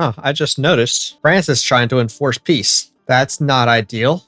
Huh, I just noticed France is trying to enforce peace. That's not ideal.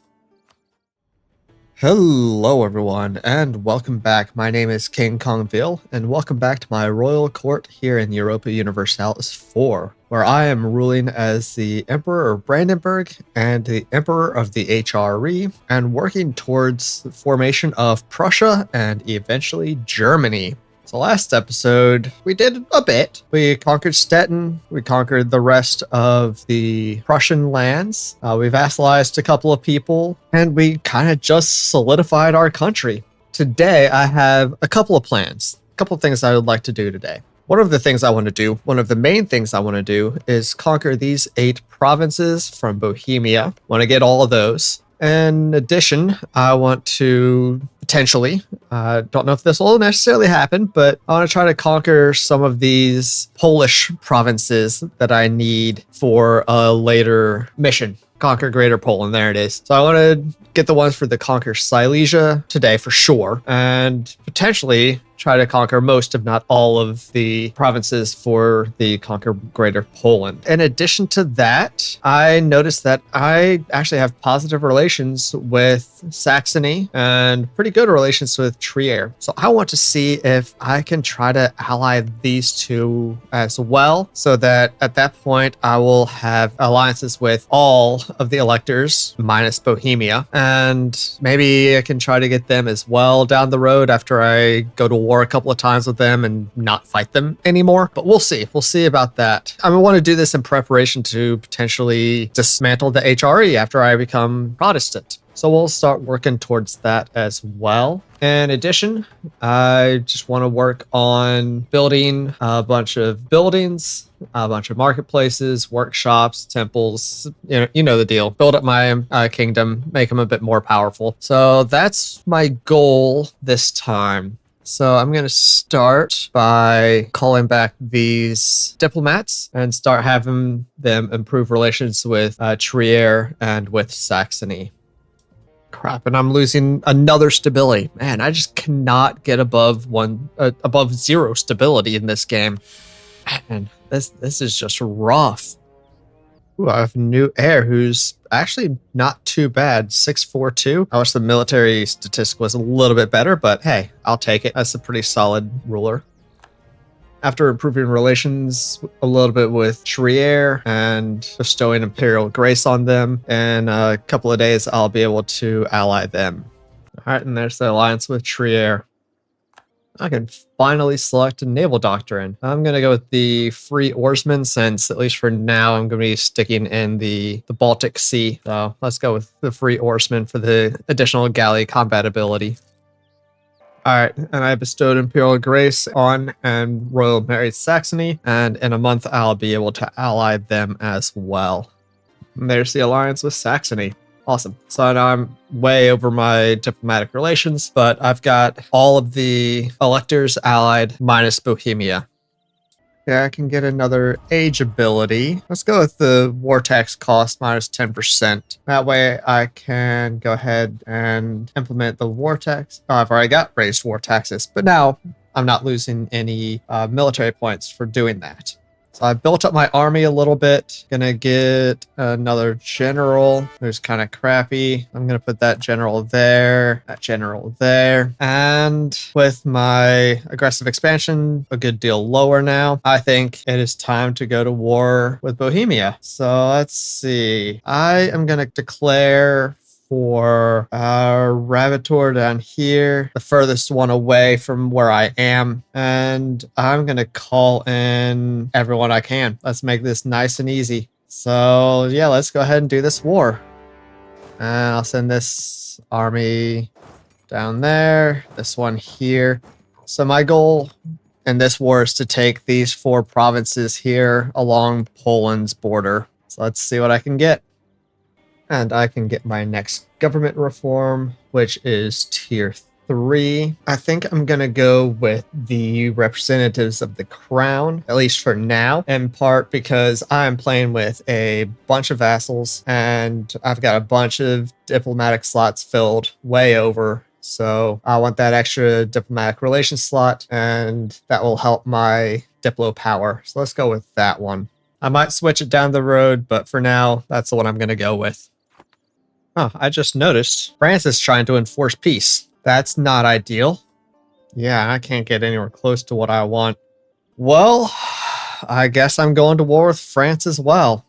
Hello, everyone, and welcome back. My name is King Kongveal, and welcome back to my royal court here in Europa Universalis 4, where I am ruling as the Emperor of Brandenburg and the Emperor of the HRE, and working towards the formation of Prussia and eventually Germany. So last episode, we did a bit. We conquered Stettin. We conquered the rest of the Prussian lands. We vassalized a couple of people, and we kind of just solidified our country. Today, I have a couple of plans, a couple of things I would like to do today. One of the things I want to do, one of the main things I want to do is conquer these 8 provinces from Bohemia. I want to get all of those. In addition, I want to potentially, don't know if this will necessarily happen, but I want to try to conquer some of these Polish provinces that I need for a later mission. Conquer Greater Poland, there it is. So I want to get the ones for the Conquer Silesia today for sure, and potentially try to conquer most, if not all, of the provinces for the Conquer Greater Poland. In addition to that, I noticed that I actually have positive relations with Saxony and pretty good relations with Trier. So I want to see if I can try to ally these two as well, so that at that point I will have alliances with all of the electors minus Bohemia, and maybe I can try to get them as well down the road after I go to war a couple of times with them and not fight them anymore. But we'll see. We'll see about that. I want to do this in preparation to potentially dismantle the HRE after I become Protestant. So we'll start working towards that as well. In addition, I just want to work on building a bunch of buildings, a bunch of marketplaces, workshops, temples, you know the deal. Build up my kingdom, make them a bit more powerful. So that's my goal this time. So I'm going to start by calling back these diplomats and start having them improve relations with Trier and with Saxony. Crap, and I'm losing another stability. Man, I just cannot get above 0 stability in this game. Man, this is just rough. Ooh, I have a new heir who's actually not too bad. 642. I wish the military statistic was a little bit better, but hey, I'll take it. That's a pretty solid ruler. After improving relations a little bit with Trier and bestowing imperial grace on them, in a couple of days, I'll be able to ally them. All right, and there's the alliance with Trier. I can finally select a naval doctrine. I'm going to go with the Free Oarsmen, since at least for now, I'm going to be sticking in the Baltic Sea. So let's go with the Free Oarsmen for the additional galley combat ability. All right, and I bestowed Imperial Grace on and Royal Married Saxony, and in a month, I'll be able to ally them as well. And there's the alliance with Saxony. Awesome. So now I'm way over my diplomatic relations, but I've got all of the electors allied minus Bohemia. Yeah, I can get another age ability. Let's go with the war tax cost minus 10%. That way I can go ahead and implement the war tax. Oh, I've already got raised war taxes, but now I'm not losing any military points for doing that. So I built up my army a little bit. Gonna get another general who's kind of crappy. I'm gonna put that general there, that general there. And with my aggressive expansion a good deal lower now, I think it is time to go to war with Bohemia. So let's see. I am gonna declare for Ravitor down here, the furthest one away from where I am, and I'm gonna call in everyone I can. Let's make this nice and easy. So yeah, let's go ahead and do this war. And I'll send this army down there, this one here. So my goal in this war is to take these 4 provinces here along Poland's border. So let's see what I can get. And I can get my next government reform, which is tier 3. I think I'm going to go with the representatives of the crown, at least for now, in part because I'm playing with a bunch of vassals and I've got a bunch of diplomatic slots filled way over. So I want that extra diplomatic relations slot, and that will help my Diplo power. So let's go with that one. I might switch it down the road, but for now, that's the one I'm going to go with. Oh, I just noticed France is trying to enforce peace. That's not ideal. Yeah, I can't get anywhere close to what I want. Well, I guess I'm going to war with France as well.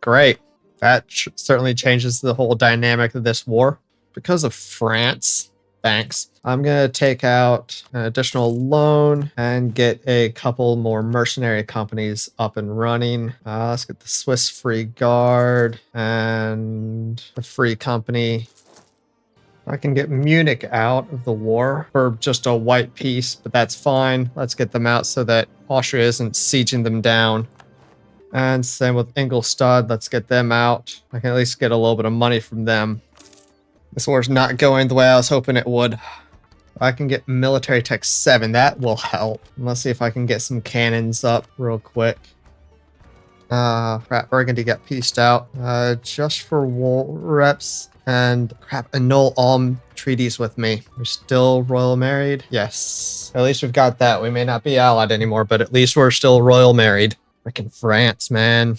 Great. That certainly changes the whole dynamic of this war. Because of France, thanks, I'm going to take out an additional loan and get a couple more mercenary companies up and running. Let's get the Swiss Free Guard and the Free Company. I can get Munich out of the war for just a white peace, but that's fine. Let's get them out so that Austria isn't sieging them down. And same with Ingolstadt. Let's get them out. I can at least get a little bit of money from them. This war's not going the way I was hoping it would. I can get military tech 7. That will help. Let's see if I can get some cannons up real quick. Crap, Burgundy got pieced out. Just for war reps. And crap, annul all treaties with me. We're still royal married. Yes. At least we've got that. We may not be allied anymore, but at least we're still royal married. Freaking France, man.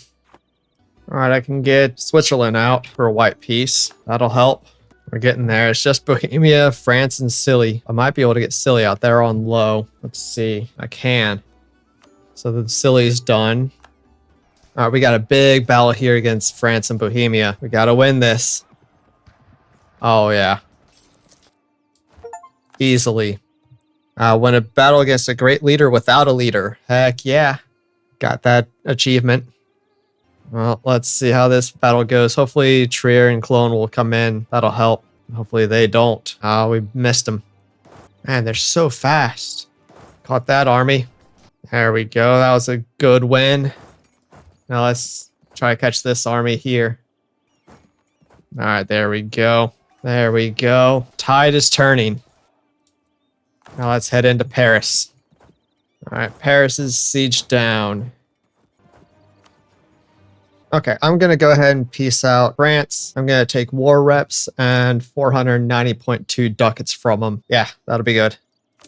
All right, I can get Switzerland out for a white peace. That'll help. We're getting there. It's just Bohemia, France, and Scilly. I might be able to get Scilly out there on low. Let's see. I can. So the Scilly's done. All right, we got a big battle here against France and Bohemia. We got to win this. Oh, yeah. Easily. Win a battle against a great leader without a leader. Heck yeah. Got that achievement. Well, let's see how this battle goes. Hopefully Trier and Cologne will come in. That'll help. Hopefully they don't. We missed them. Man, they're so fast. Caught that army. There we go. That was a good win. Now let's try to catch this army here. All right, there we go. There we go. Tide is turning. Now let's head into Paris. All right, Paris is sieged down. Okay, I'm going to go ahead and peace out France. I'm going to take war reps and 490.2 ducats from them. Yeah, that'll be good.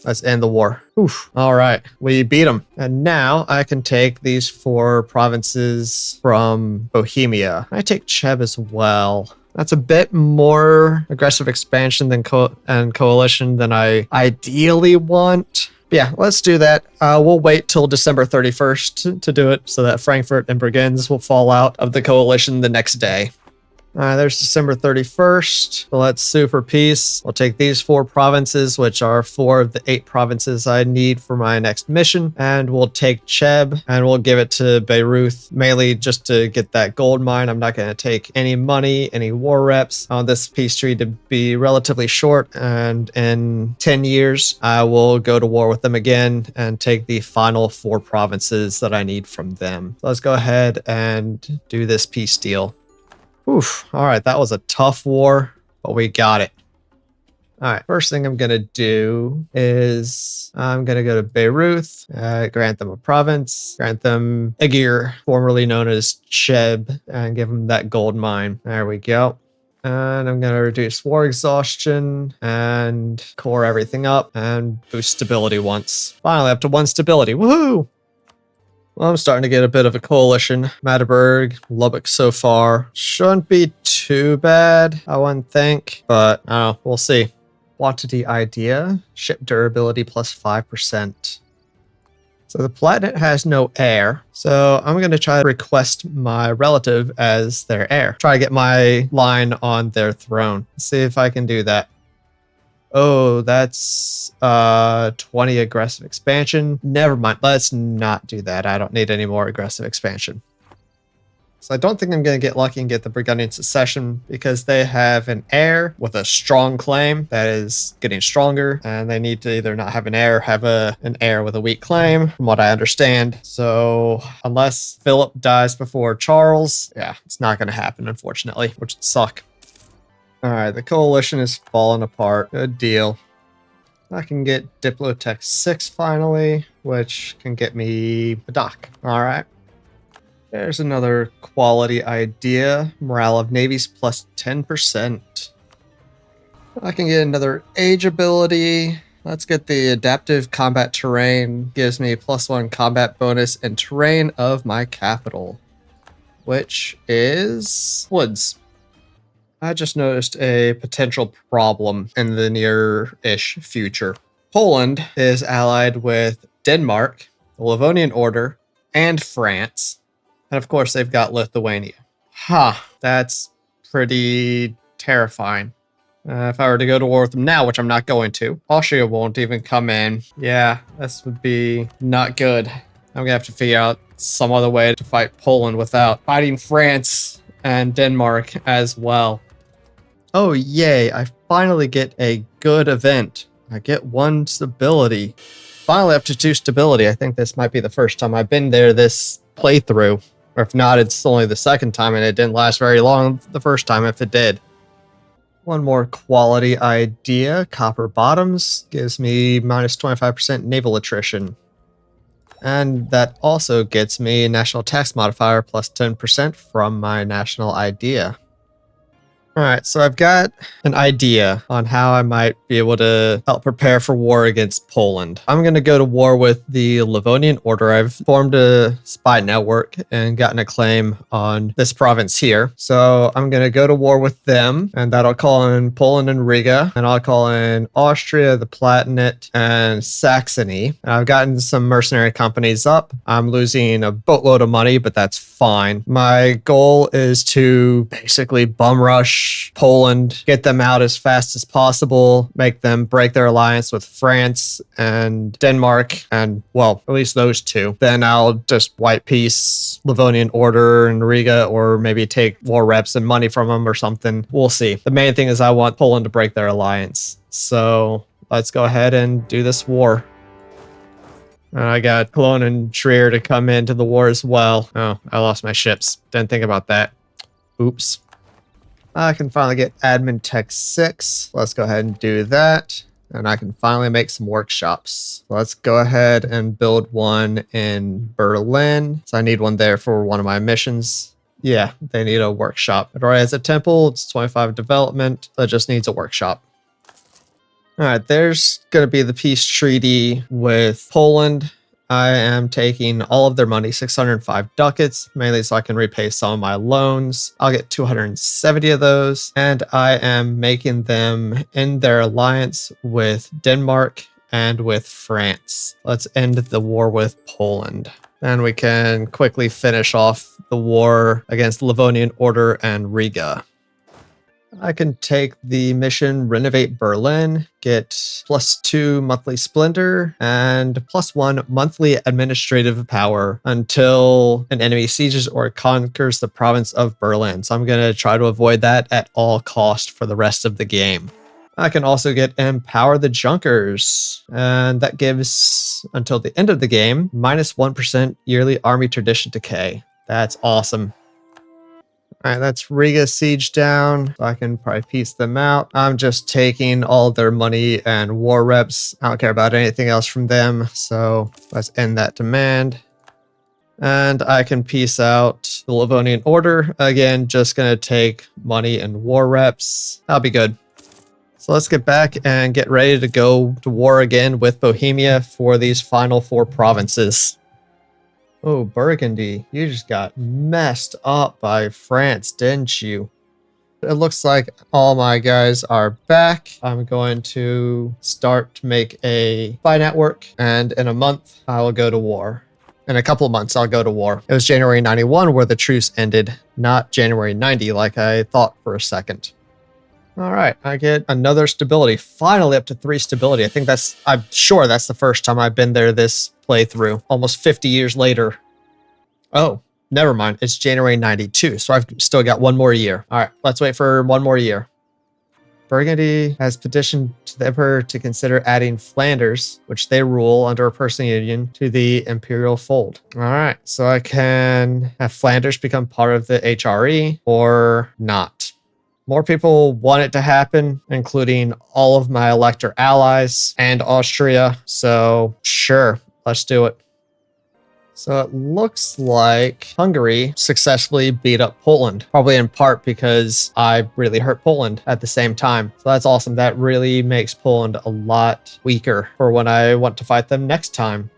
Let's end the war. Oof. All right, we beat them. And now I can take these 4 provinces from Bohemia. I take Cheb as well. That's a bit more aggressive expansion than coalition than I ideally want. But yeah, let's do that. We'll wait till December 31st to do it so that Frankfurt and Bregenz will fall out of the coalition the next day. There's December 31st. So let's sue for peace. We'll take these 4 provinces, which are 4 of the 8 provinces I need for my next mission. And we'll take Cheb and we'll give it to Beirut, mainly just to get that gold mine. I'm not going to take any money, any war reps. I want this peace treaty to be relatively short. And in 10 years, I will go to war with them again and take the final 4 provinces that I need from them. So let's go ahead and do this peace deal. Oof. All right, that was a tough war, but we got it. All right, first thing I'm going to do is I'm going to go to Beirut, grant them a province, grant them Egir, formerly known as Cheb, and give them that gold mine. There we go. And I'm going to reduce war exhaustion and core everything up and boost stability once. Finally, up to 1 stability. Woohoo! Well, I'm starting to get a bit of a coalition. Magdeburg, Lubbock so far. Shouldn't be too bad, I wouldn't think. But, I don't know, we'll see. Quantity idea. Ship durability plus 5%. So the planet has no heir. So I'm going to try to request my relative as their heir. Try to get my line on their throne. See if I can do that. Oh, that's 20 aggressive expansion. Never mind. Let's not do that. I don't need any more aggressive expansion. So I don't think I'm going to get lucky and get the Burgundian succession because they have an heir with a strong claim that is getting stronger. And they need to either not have an heir or have an heir with a weak claim, from what I understand. So unless Philip dies before Charles, yeah, it's not going to happen, unfortunately, which would suck. All right, the coalition is falling apart. Good deal. I can get Diplotech 6 finally, which can get me a dock. All right. There's another quality idea. Morale of navies plus 10%. I can get another age ability. Let's get the adaptive combat terrain. Gives me +1 combat bonus and terrain of my capital, which is woods. I just noticed a potential problem in the near-ish future. Poland is allied with Denmark, the Livonian Order, and France. And of course, they've got Lithuania. That's pretty terrifying. If I were to go to war with them now, which I'm not going to, Austria won't even come in. Yeah, this would be not good. I'm gonna have to figure out some other way to fight Poland without fighting France and Denmark as well. Oh, yay, I finally get a good event. I get 1 stability. Finally up to 2 stability. I think this might be the first time I've been there this playthrough. Or if not, it's only the second time and it didn't last very long the first time if it did. One more quality idea. Copper bottoms gives me minus 25% naval attrition. And that also gets me national tax modifier plus 10% from my national idea. All right, so I've got an idea on how I might be able to help prepare for war against Poland. I'm going to go to war with the Livonian Order. I've formed a spy network and gotten a claim on this province here. So I'm going to go to war with them, and that'll call in Poland and Riga, and I'll call in Austria, the Palatinate, and Saxony. And I've gotten some mercenary companies up. I'm losing a boatload of money, but that's fine. My goal is to basically bum rush Poland, get them out as fast as possible, make them break their alliance with France and Denmark, and, well, at least those two. Then I'll just white peace Livonian Order and Riga, or maybe take war reps and money from them or something. We'll see. The main thing is I want Poland to break their alliance. So let's go ahead and do this war. And I got Cologne and Trier to come into the war as well. Oh, I lost my ships. Didn't think about that. Oops. I can finally get Admin Tech 6. Let's go ahead and do that. And I can finally make some workshops. Let's go ahead and build one in Berlin. So I need one there for one of my missions. Yeah, they need a workshop. It already has a temple. It's 25 development. It just needs a workshop. All right, there's going to be the peace treaty with Poland. I am taking all of their money, 605 ducats, mainly so I can repay some of my loans. I'll get 270 of those, and I am making them in their alliance with Denmark and with France. Let's end the war with Poland. And we can quickly finish off the war against Livonian Order and Riga. I can take the mission Renovate Berlin, get +2 monthly splendor, and +1 monthly administrative power until an enemy sieges or conquers the province of Berlin. So I'm going to try to avoid that at all cost for the rest of the game. I can also get Empower the Junkers, and that gives, until the end of the game, -1% yearly army tradition decay. That's awesome. All right, that's Riga siege down. So I can probably piece them out. I'm just taking all their money and war reps. I don't care about anything else from them. So let's end that demand. And I can piece out the Livonian Order. Again, just going to take money and war reps. That'll be good. So let's get back and get ready to go to war again with Bohemia for these final 4 provinces. Oh, Burgundy, you just got messed up by France, didn't you? It looks like all my guys are back. I'm going to start to make a spy network, and in a month, I will go to war. In a couple of months, I'll go to war. It was January 91 where the truce ended, not January 90 like I thought for a second. All right, I get another stability, finally up to 3 stability. I'm sure that's the first time I've been there this playthrough, almost 50 years later. Oh, never mind. It's January 92, so I've still got 1 more year. All right, let's wait for 1 more year. Burgundy has petitioned to the Emperor to consider adding Flanders, which they rule under a personal union, to the imperial fold. All right, so I can have Flanders become part of the HRE or not. More people want it to happen, including all of my elector allies and Austria. So sure, let's do it. So it looks like Hungary successfully beat up Poland, probably in part because I really hurt Poland at the same time. So that's awesome. That really makes Poland a lot weaker for when I want to fight them next time.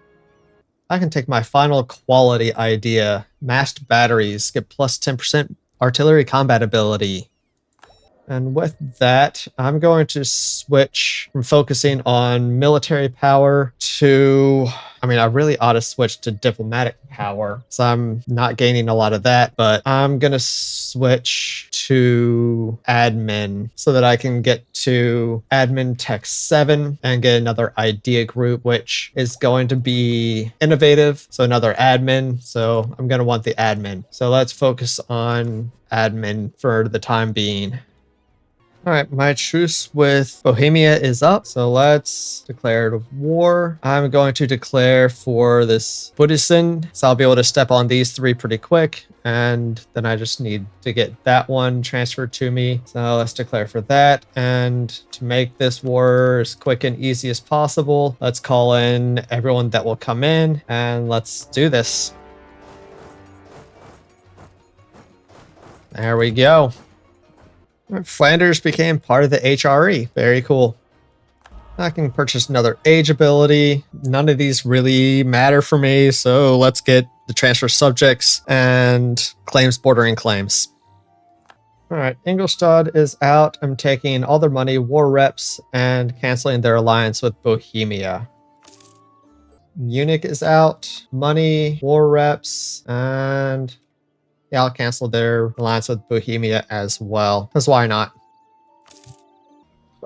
I can take my final quality idea, masked batteries, get plus 10% artillery combat ability. And with that, I'm going to switch from focusing on military power to, I really ought to switch to diplomatic power. So I'm not gaining a lot of that, but I'm going to switch to admin so that I can get to admin tech 7 and get another idea group, which is going to be innovative. So another admin. So I'm going to want the admin. So let's focus on admin for the time being. All right, my truce with Bohemia is up, so let's declare war. I'm going to declare for this Buddhism, so I'll be able to step on these 3 pretty quick, and then I just need to get that one transferred to me. So let's declare for that, and to make this war as quick and easy as possible, let's call in everyone that will come in, and let's do this. There we go. Flanders became part of the HRE. Very cool. I can purchase another age ability. None of these really matter for me, so let's get the transfer subjects and claims bordering claims. All right, Ingolstadt is out. I'm taking all their money, war reps, and canceling their alliance with Bohemia. Munich is out. Money, war reps, and yeah, I'll cancel their alliance with Bohemia as well. Because why not?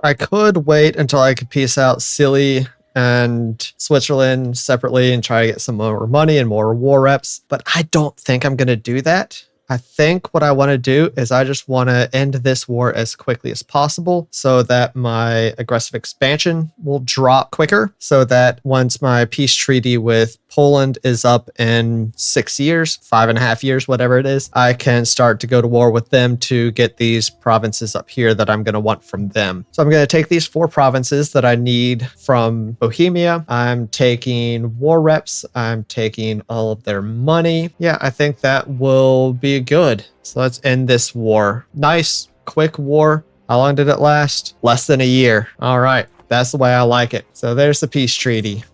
I could wait until I could piece out Silly and Switzerland separately and try to get some more money and more war reps, but I don't think I'm going to do that. I think what I want to do is I just want to end this war as quickly as possible so that my aggressive expansion will drop quicker, so that once my peace treaty with Poland is up in 6 years, 5.5 years, whatever it is, I can start to go to war with them to get these provinces up here that I'm going to want from them. So I'm going to take these 4 provinces that I need from Bohemia. I'm taking war reps. I'm taking all of their money. Yeah, I think that will be good. So let's end this war. Nice, quick war. How long did it last? Less than a year. All right, that's the way I like it. So there's the peace treaty.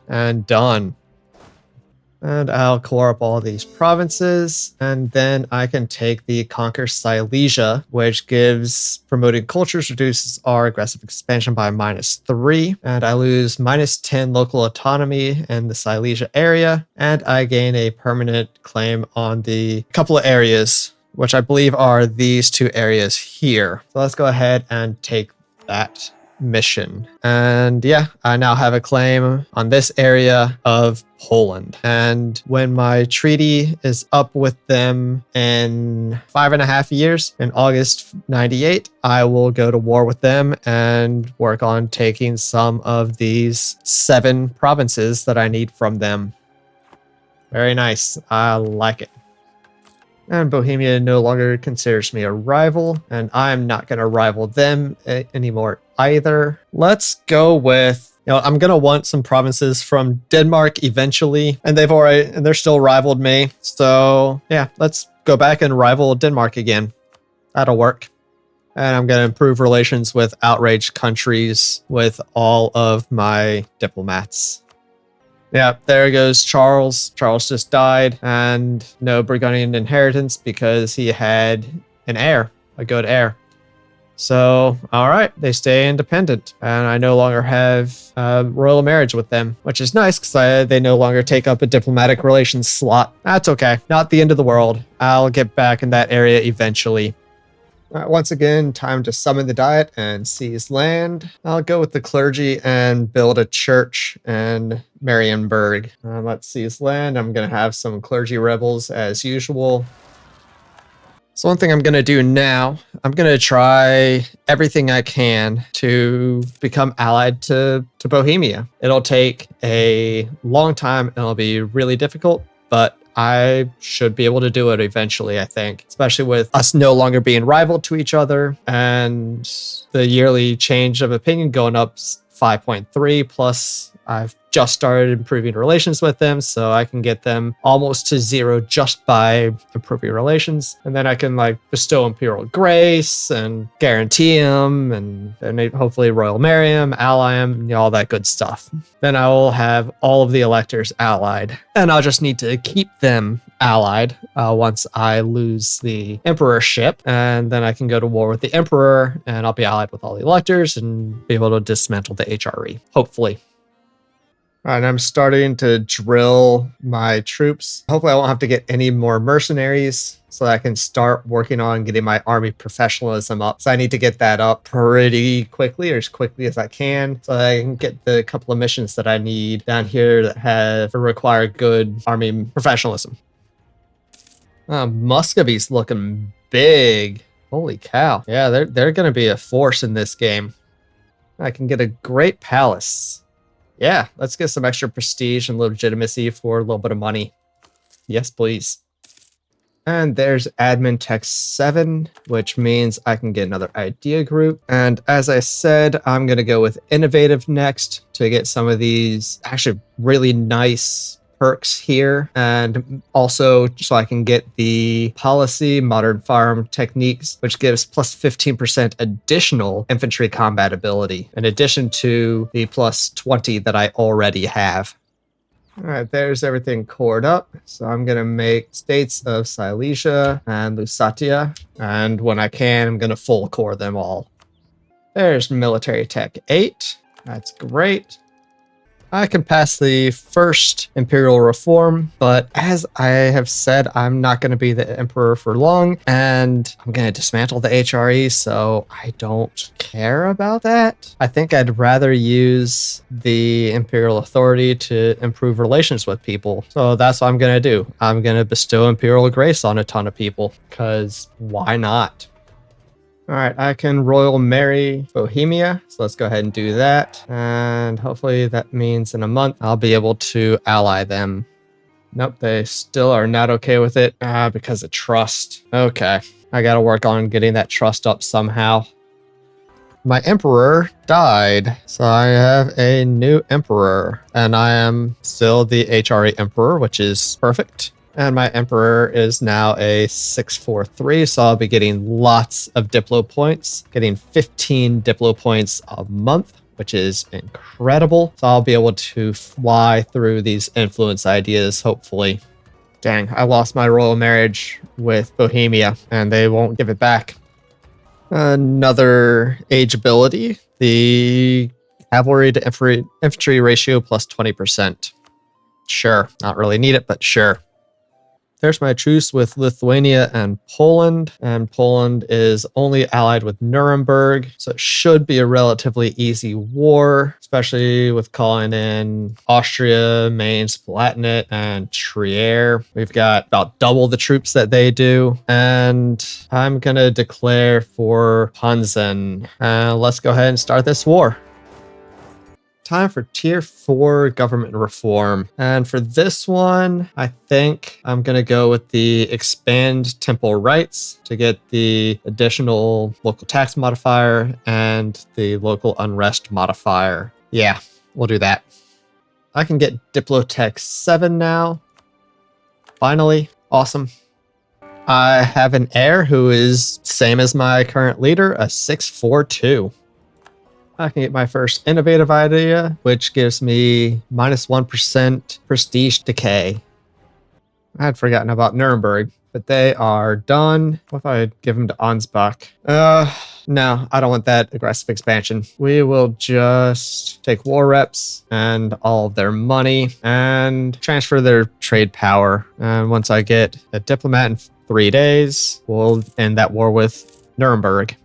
And done. And I'll core up all these provinces, and then I can take the Conquer Silesia, which gives promoted cultures, reduces our aggressive expansion by -3, and I lose -10 local autonomy in the Silesia area, and I gain a permanent claim on the couple of areas, which I believe are these 2 areas here. So let's go ahead and take that mission. And yeah, I now have a claim on this area of Poland. And when my treaty is up with them in 5.5 years, in August 98, I will go to war with them and work on taking some of these 7 provinces that I need from them. Very nice. I like it. And Bohemia no longer considers me a rival, and I'm not going to rival them anymore either. Let's go with, I'm going to want some provinces from Denmark eventually, and they're still rivaled me. So yeah, let's go back and rival Denmark again. That'll work. And I'm going to improve relations with outraged countries with all of my diplomats. Yeah, there goes Charles. Charles just died, and no Burgundian inheritance because he had an heir, a good heir. So, all right, they stay independent, and I no longer have royal marriage with them, which is nice because they no longer take up a diplomatic relations slot. That's okay. Not the end of the world. I'll get back in that area eventually. Once again, time to summon the Diet and seize land. I'll go with the clergy and build a church in Marienburg. Let's seize land. I'm going to have some clergy rebels as usual. So one thing I'm going to do now, I'm going to try everything I can to become allied to Bohemia. It'll take a long time and it'll be really difficult, but I should be able to do it eventually, I think, especially with us no longer being rival to each other and the yearly change of opinion going up 5.3 plus I've just started improving relations with them, so I can get them almost to 0 just by improving relations. And then I can like bestow imperial grace and guarantee them, and then hopefully royal marry them, ally them, all that good stuff. Then I will have all of the electors allied, and I'll just need to keep them allied once I lose the emperorship, and then I can go to war with the emperor, and I'll be allied with all the electors and be able to dismantle the HRE, hopefully. All right, I'm starting to drill my troops. Hopefully I won't have to get any more mercenaries so that I can start working on getting my army professionalism up. So I need to get that up pretty quickly, or as quickly as I can, so that I can get the couple of missions that I need down here that require good army professionalism. Muscovy's looking big. Holy cow. Yeah, they're going to be a force in this game. I can get a great palace. Yeah, let's get some extra prestige and legitimacy for a little bit of money. Yes, please. And there's admin tech 7, which means I can get another idea group. And as I said, I'm going to go with innovative next to get some of these actually really nice perks here, and also so I can get the policy modern farm techniques, which gives plus 15% additional infantry combat ability in addition to the plus 20 that I already have. All right, there's everything cored up. So I'm going to make states of Silesia and Lusatia, and when I can, I'm going to full core them all. There's military tech 8. That's great. I can pass the first imperial reform, but as I have said, I'm not going to be the emperor for long, and I'm going to dismantle the HRE, so I don't care about that. I think I'd rather use the imperial authority to improve relations with people. So that's what I'm going to do. I'm going to bestow imperial grace on a ton of people, because why not? All right, I can royal marry Bohemia, so let's go ahead and do that. And hopefully that means in a month I'll be able to ally them. Nope, they still are not okay with it because of trust. Okay, I gotta work on getting that trust up somehow. My emperor died, so I have a new emperor, and I am still the HRE emperor, which is perfect. And my emperor is now a 643, so I'll be getting lots of Diplo points, getting 15 Diplo points a month, which is incredible. So I'll be able to fly through these influence ideas, hopefully. Dang, I lost my royal marriage with Bohemia, and they won't give it back. Another age ability, the cavalry to infantry ratio plus 20%. Sure, not really need it, but sure. There's my truce with Lithuania and Poland is only allied with Nuremberg, so it should be a relatively easy war, especially with calling in Austria, Mainz, Palatinate, and Trier. We've got about double the troops that they do, and I'm going to declare for Ponsen. Let's go ahead and start this war. Time for tier 4 government reform. And for this one, I think I'm going to go with the expand temple rights to get the additional local tax modifier and the local unrest modifier. Yeah, we'll do that. I can get Diplotech 7 now. Finally, awesome. I have an heir who is same as my current leader, a 642. I can get my first innovative idea, which gives me minus 1% prestige decay. I had forgotten about Nuremberg, but they are done. What if I give them to Ansbach? No, I don't want that aggressive expansion. We will just take war reps and all of their money and transfer their trade power. And once I get a diplomat in 3 days, we'll end that war with Nuremberg.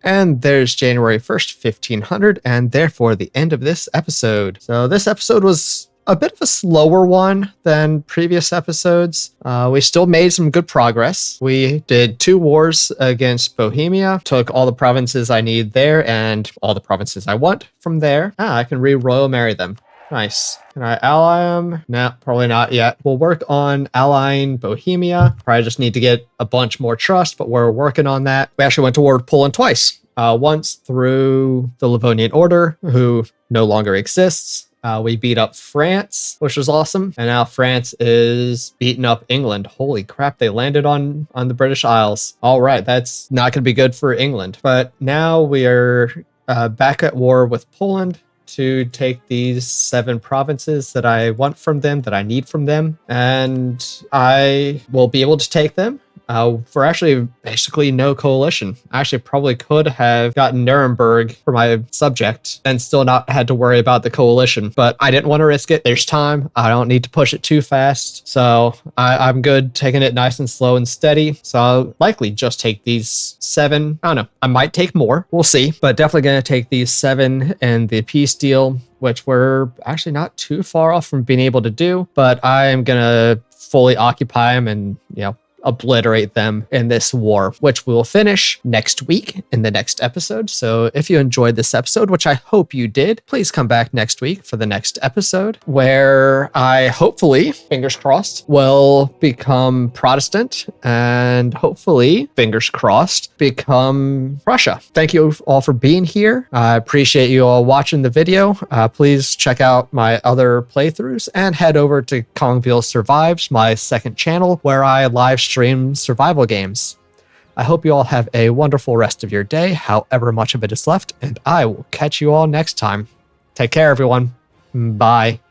And there's January 1st, 1500, and therefore the end of this episode. So this episode was a bit of a slower one than previous episodes. We still made some good progress. We did 2 wars against Bohemia, took all the provinces I need there and all the provinces I want from there. I can royal marry them. Nice. Can I ally them? No, probably not yet. We'll work on allying Bohemia. Probably just need to get a bunch more trust, but we're working on that. We actually went to war with Poland twice. Once through the Livonian Order, who no longer exists, We beat up France, which was awesome. And now France is beating up England. Holy crap, they landed on the British Isles. All right, that's not going to be good for England. But now we are back at war with Poland to take these 7 provinces that I want from them, that I need from them. And I will be able to take them. For actually basically no coalition. I actually probably could have gotten Nuremberg for my subject and still not had to worry about the coalition, but I didn't want to risk it. There's time. I don't need to push it too fast. So I'm good taking it nice and slow and steady. So I'll likely just take these 7. I don't know. I might take more. We'll see, but definitely going to take these 7 and the peace deal, which we're actually not too far off from being able to do, but I am going to fully occupy them and, obliterate them in this war, which we will finish next week in the next episode. So if you enjoyed this episode, which I hope you did, please come back next week for the next episode where I hopefully, fingers crossed, will become Protestant and hopefully, fingers crossed, become Russia. Thank you all for being here. I appreciate you all watching the video. Please check out my other playthroughs and head over to Kongveal Survives, my second channel, where I live stream survival games. I hope you all have a wonderful rest of your day, however much of it is left, and I will catch you all next time. Take care, everyone. Bye.